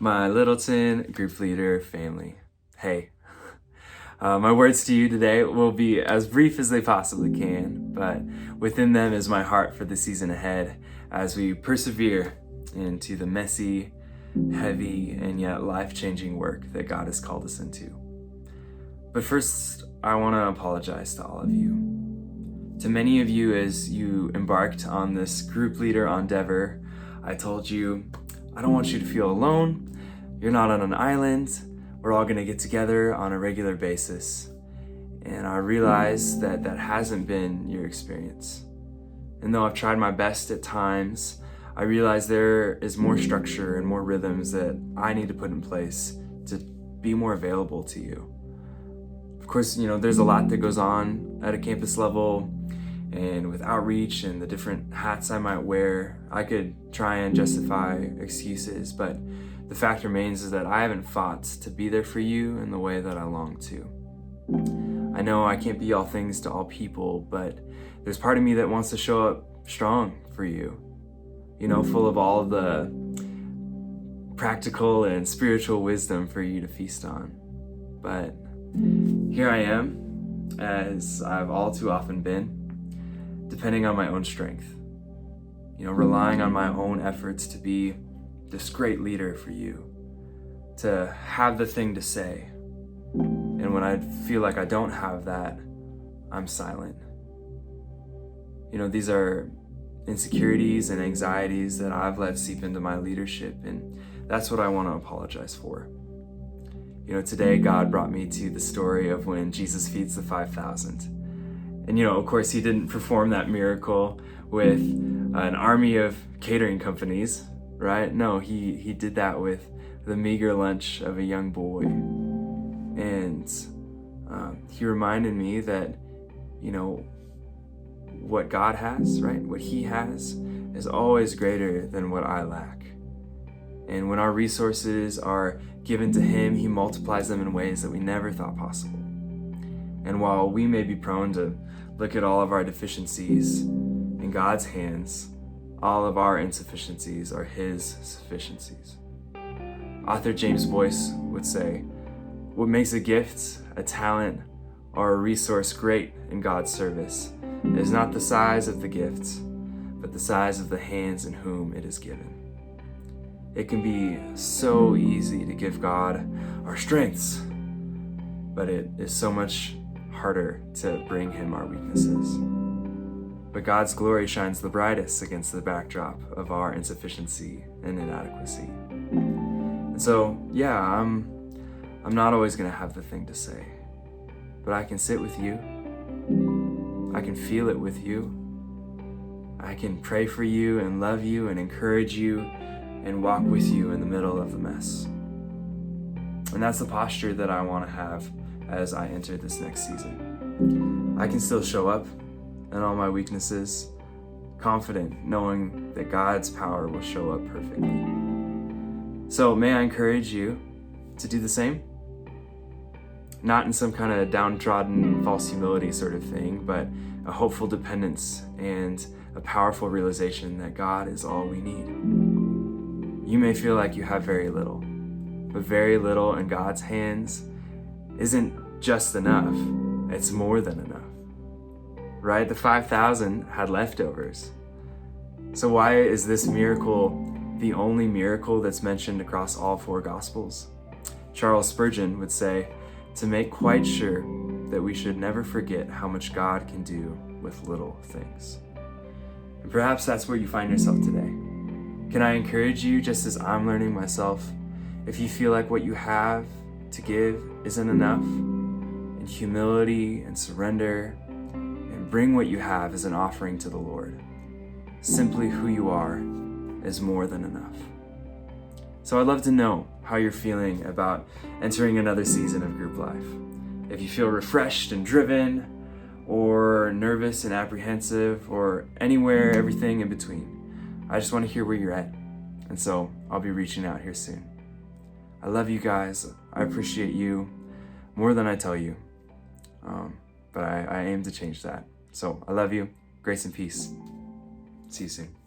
My Littleton group leader family. Hey, my words to you today will be as brief as they possibly can, but within them is my heart for the season ahead as we persevere into the messy, heavy, and yet life-changing work that God has called us into. But first, I want to apologize to all of you. To many of you, as you embarked on this group leader endeavor, I told you, I don't want you to feel alone. You're not on an island. We're all going to get together on a regular basis. And I realize that that hasn't been your experience. And though I've tried my best at times, I realize there is more structure and more rhythms that I need to put in place to be more available to you. Of course, there's a lot that goes on at a campus level, and with outreach and the different hats I might wear, I could try and justify excuses, but the fact remains is that I haven't fought to be there for you in the way that I long to. I know I can't be all things to all people, but there's part of me that wants to show up strong for you, full of all the practical and spiritual wisdom for you to feast on. But here I am, as I've all too often been, depending on my own strength, relying on my own efforts to be this great leader for you, to have the thing to say. And when I feel like I don't have that, I'm silent. These are insecurities and anxieties that I've let seep into my leadership, and that's what I want to apologize for. Today God brought me to the story of when Jesus feeds the 5,000. And of course, he didn't perform that miracle with an army of catering companies, right? No, he did that with the meager lunch of a young boy. And he reminded me that, what God has, right? What he has is always greater than what I lack. And when our resources are given to him, he multiplies them in ways that we never thought possible. And while we may be prone to look at all of our deficiencies, in God's hands, all of our insufficiencies are his sufficiencies. Author James Boyce would say, what makes a gift, a talent, or a resource great in God's service is not the size of the gift, but the size of the hands in whom it is given. It can be so easy to give God our strengths, but it is so much harder to bring him our weaknesses. But God's glory shines the brightest against the backdrop of our insufficiency and inadequacy. And so, I'm not always going to have the thing to say, but I can sit with you. I can feel it with you. I can pray for you and love you and encourage you and walk with you in the middle of the mess. And that's the posture that I want to have as I enter this next season. I can still show up in all my weaknesses, confident knowing that God's power will show up perfectly. So may I encourage you to do the same? Not in some kind of downtrodden false humility sort of thing, but a hopeful dependence and a powerful realization that God is all we need. You may feel like you have very little, but very little in God's hands isn't just enough, it's more than enough. Right? The 5,000 had leftovers. So why is this miracle the only miracle that's mentioned across all four Gospels? Charles Spurgeon would say, to make quite sure that we should never forget how much God can do with little things. And perhaps that's where you find yourself today. Can I encourage you, just as I'm learning myself, if you feel like what you have to give isn't enough, in humility and surrender, and bring what you have as an offering to the Lord. Simply who you are is more than enough. So I'd love to know how you're feeling about entering another season of group life. If you feel refreshed and driven, or nervous and apprehensive, or anywhere, everything in between, I just want to hear where you're at. And so I'll be reaching out here soon. I love you guys. I appreciate you more than I tell you. But I aim to change that. So I love you. Grace and peace. See you soon.